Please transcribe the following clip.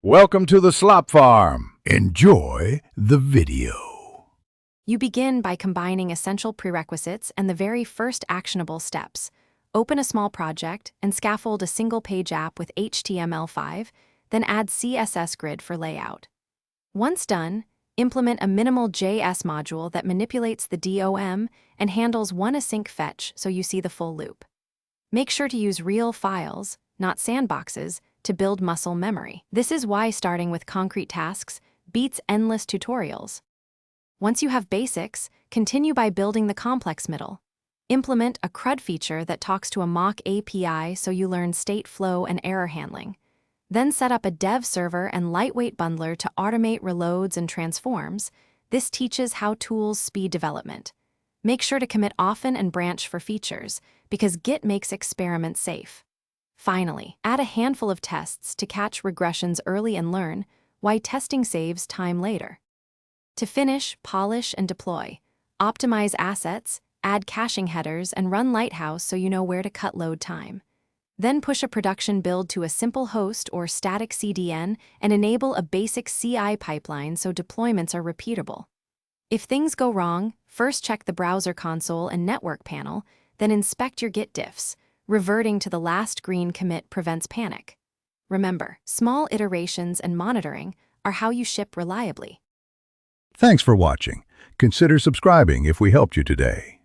Welcome to the Slop Farm. Enjoy the video. You begin by combining essential prerequisites and the very first actionable steps. Open a small project and scaffold a single-page app with HTML5, then add CSS grid for layout. Once done, implement a minimal JS module that manipulates the DOM and handles one async fetch so you see the full loop. Make sure to use real files, not sandboxes, to build muscle memory. This is why starting with concrete tasks beats endless tutorials. Once you have basics, continue by building the complex middle. Implement a CRUD feature that talks to a mock API so you learn state flow and error handling. Then set up a dev server and lightweight bundler to automate reloads and transforms. This teaches how tools speed development. Make sure to commit often and branch for features, because Git makes experiments safe. Finally, add a handful of tests to catch regressions early and learn why testing saves time later. To finish, polish, and deploy. Optimize assets, add caching headers, and run Lighthouse so you know where to cut load time. Then push a production build to a simple host or static CDN and enable a basic CI pipeline so deployments are repeatable. If things go wrong, first check the browser console and network panel, then inspect your Git diffs. Reverting to the last green commit prevents panic. Remember, small iterations and monitoring are how you ship reliably. Thanks for watching. Consider subscribing if we helped you today.